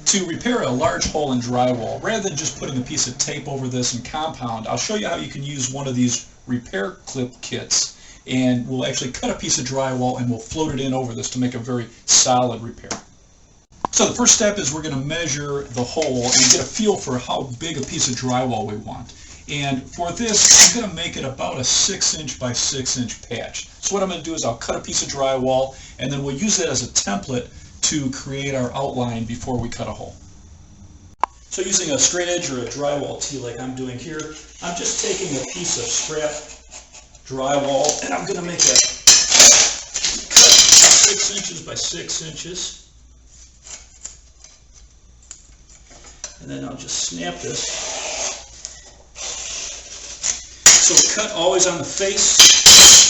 To repair a large hole in drywall, rather than just putting a piece of tape over this and compound, I'll show you how you can use one of these repair clip kits, and we'll actually cut a piece of drywall and we'll float it in over this to make a very solid repair. So the first step is we're going to measure the hole and get a feel for how big a piece of drywall we want. And for this, I'm going to make it about a 6" by 6" patch. So what I'm going to do is I'll cut a piece of drywall, and then we'll use it as a template to create our outline before we cut a hole. So using a straight edge or a drywall tee like I'm doing here, I'm just taking a piece of scrap drywall and I'm going to make a cut 6" by 6". And then I'll just snap this. So cut always on the face,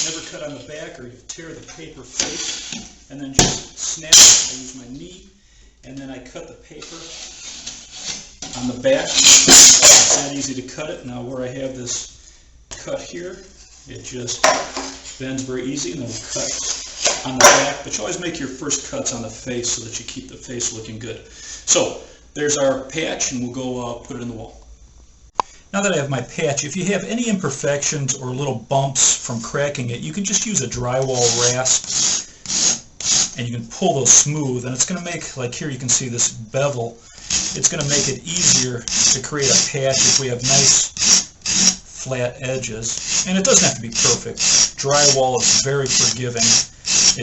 never cut on the back or you tear the paper face. And then just snap it. I use my knee, and then I cut the paper on the back. It's not easy to cut it. Now where I have this cut here, it just bends very easy, and then we'll cut on the back. But you always make your first cuts on the face so that you keep the face looking good. So there's our patch, and we'll go put it in the wall. Now that I have my patch, if you have any imperfections or little bumps from cracking it, you can just use a drywall rasp and you can pull those smooth, and it's going to make, like here you can see this bevel, it's going to make it easier to create a patch if we have nice flat edges. And it doesn't have to be perfect. Drywall is very forgiving.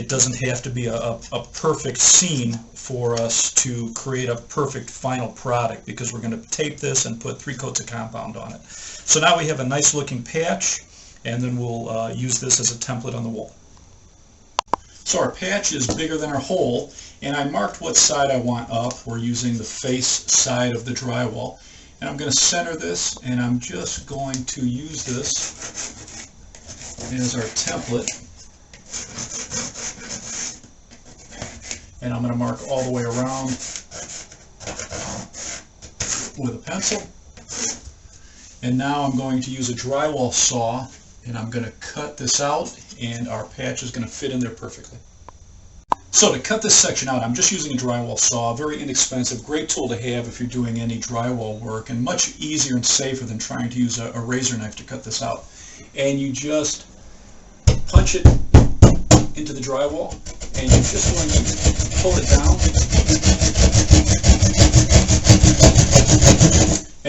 It doesn't have to be a perfect scene for us to create a perfect final product, because we're going to tape this and put 3 coats of compound on it. So now we have a nice looking patch, and then we'll use this as a template on the wall. So our patch is bigger than our hole, and I marked what side I want up. We're using the face side of the drywall. And I'm going to center this, and I'm just going to use this as our template. And I'm going to mark all the way around with a pencil. And now I'm going to use a drywall saw, and I'm going to cut this out, and our patch is going to fit in there perfectly. So to cut this section out, I'm just using a drywall saw, very inexpensive, great tool to have if you're doing any drywall work, and much easier and safer than trying to use a razor knife to cut this out. And you just punch it into the drywall, and you're just going to pull it down.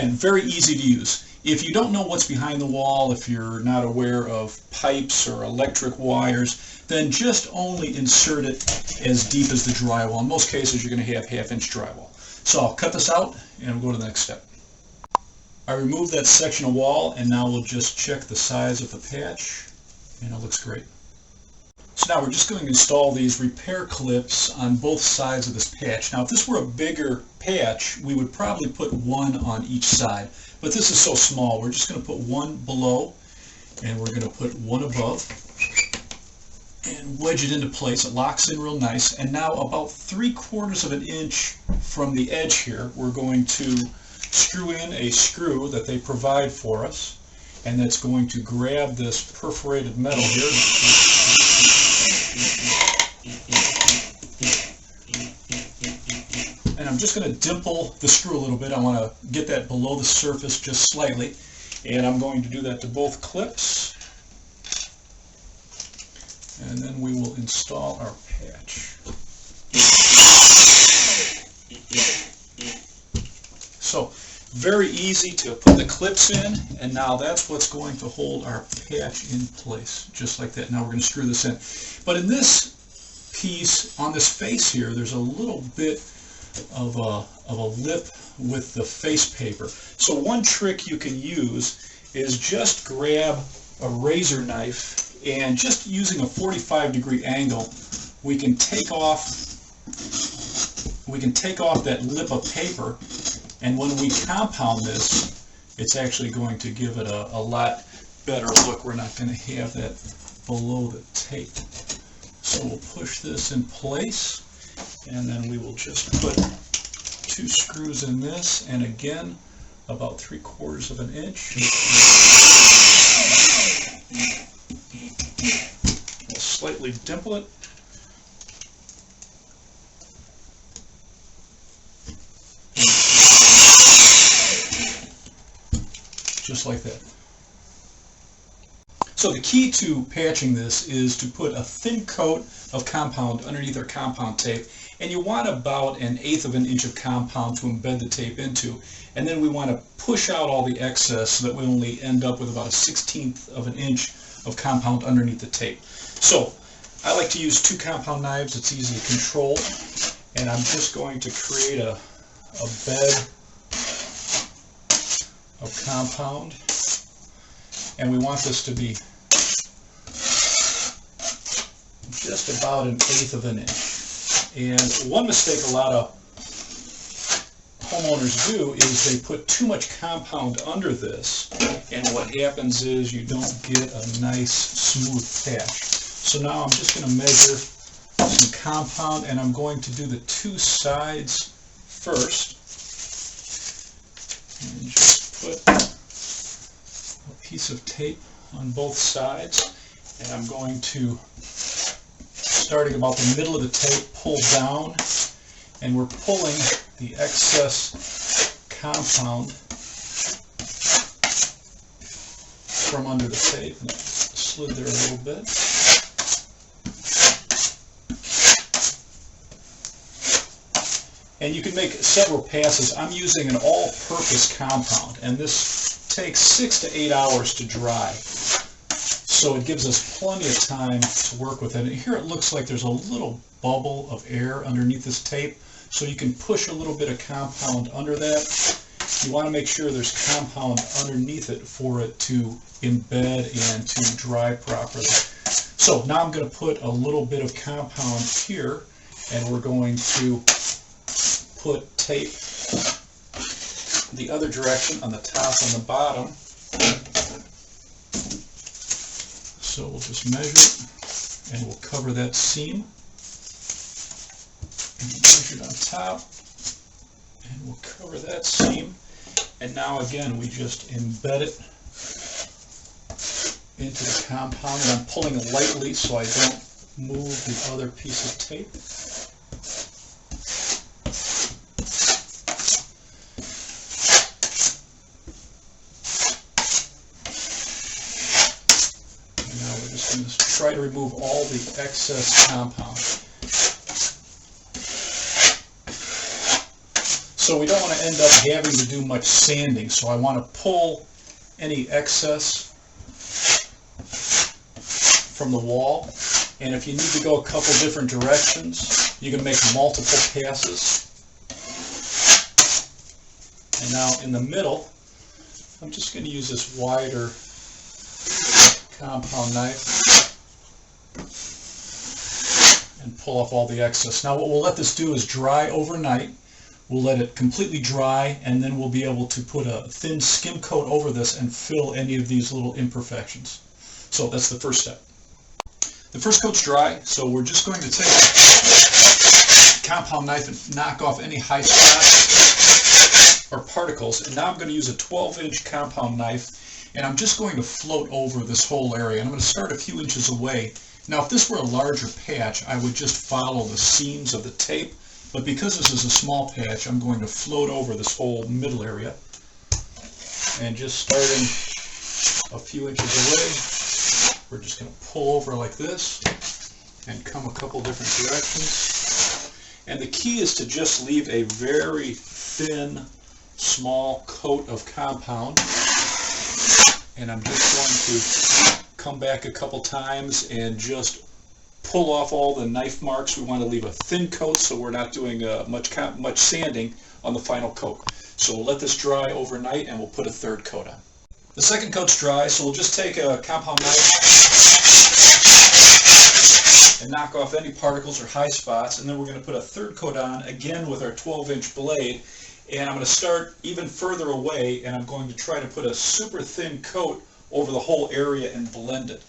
And very easy to use. If you don't know what's behind the wall, if you're not aware of pipes or electric wires, then just only insert it as deep as the drywall. In most cases, you're going to have 1/2" drywall. So I'll cut this out, and we'll go to the next step. I removed that section of wall, and now we'll just check the size of the patch, and it looks great. So now we're just going to install these repair clips on both sides of this patch. Now if this were a bigger patch, we would probably put 1 on each side. But this is so small, we're just going to put 1 below, and we're going to put 1 above, and wedge it into place. It locks in real nice. And now about 3/4 inch from the edge here, we're going to screw in a screw that they provide for us, and that's going to grab this perforated metal here. And I'm just going to dimple the screw a little bit. I want to get that below the surface just slightly, and I'm going to do that to both clips. And then we will install our patch. So very easy to put the clips in, and now that's what's going to hold our patch in place, just like that. Now we're going to screw this in. But in this piece, on this face here, there's a little bit of a lip with the face paper. So one trick you can use is just grab a razor knife, and just using a 45-degree angle, we can take off that lip of paper, and when we compound this, it's actually going to give it a lot better look. We're not going to have that below the tape. So we'll push this in place, and then we will just put 2 screws in this, and again about 3/4 inch. We'll slightly dimple it. just like that. So the key to patching this is to put a thin coat of compound underneath our compound tape, and you want about 1/8 of an inch of compound to embed the tape into, and then we want to push out all the excess so that we only end up with about 1/16 of an inch of compound underneath the tape. So I like to use 2 compound knives. It's easy to control, and I'm just going to create a bed of compound, and we want this to be just about 1/8 of an inch. And one mistake a lot of homeowners do is they put too much compound under this, and what happens is you don't get a nice smooth patch. So now I'm just going to measure some compound, and I'm going to do the 2 sides first, and just put a piece of tape on both sides, and I'm going to, starting about the middle of the tape, pull down, and we're pulling the excess compound from under the tape, and it slid there a little bit. And you can make several passes. I'm using an all-purpose compound, and this takes 6 to 8 hours to dry. So it gives us plenty of time to work with it. And here it looks like there's a little bubble of air underneath this tape, so you can push a little bit of compound under that. You want to make sure there's compound underneath it for it to embed and to dry properly. So now I'm going to put a little bit of compound here, and we're going to put tape the other direction on the top and the bottom. So we'll just measure it, and we'll cover that seam. And measure it on top, and we'll cover that seam. And now again, we just embed it into the compound, and I'm pulling it lightly so I don't move the other piece of tape. Try to remove all the excess compound. So we don't want to end up having to do much sanding, so I want to pull any excess from the wall, and if you need to go a couple different directions, you can make multiple passes. And now in the middle, I'm just going to use this wider compound knife and pull off all the excess. Now what we'll let this do is dry overnight. We'll let it completely dry, and then we'll be able to put a thin skim coat over this and fill any of these little imperfections. So that's the first step. The first coat's dry, so we're just going to take a compound knife and knock off any high spots or particles. And now I'm going to use a 12-inch compound knife, and I'm just going to float over this whole area. And I'm going to start a few inches away. Now if this were a larger patch, I would just follow the seams of the tape, but because this is a small patch, I'm going to float over this whole middle area, and just starting a few inches away, we're just going to pull over like this and come a couple different directions. And the key is to just leave a very thin, small coat of compound, and I'm just going to come back a couple times and just pull off all the knife marks. We want to leave a thin coat so we're not doing much sanding on the final coat. So we'll let this dry overnight, and we'll put a third coat on. The second coat's dry, so we'll just take a compound knife and knock off any particles or high spots, and then we're going to put a third coat on, again with our 12-inch blade. And I'm going to start even further away, and I'm going to try to put a super thin coat over the whole area and blend it.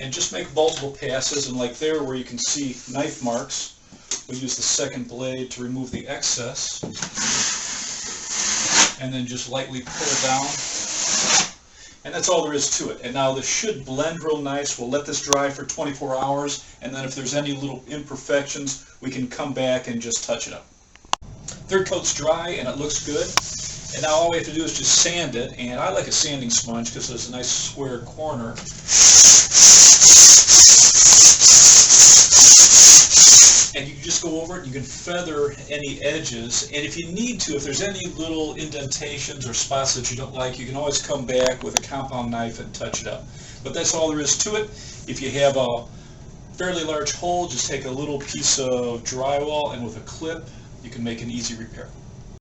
And just make multiple passes, and like there where you can see knife marks, we'll use the second blade to remove the excess. and then just lightly pull down. And that's all there is to it. And now this should blend real nice. We'll let this dry for 24 hours, and then if there's any little imperfections, we can come back and just touch it up. Third coat's dry and it looks good. And now all we have to do is just sand it, and I like a sanding sponge because it's a nice square corner. And you can just go over it, you can feather any edges, and if you need to, if there's any little indentations or spots that you don't like, you can always come back with a compound knife and touch it up. But that's all there is to it. If you have a fairly large hole, just take a little piece of drywall, and with a clip, you can make an easy repair.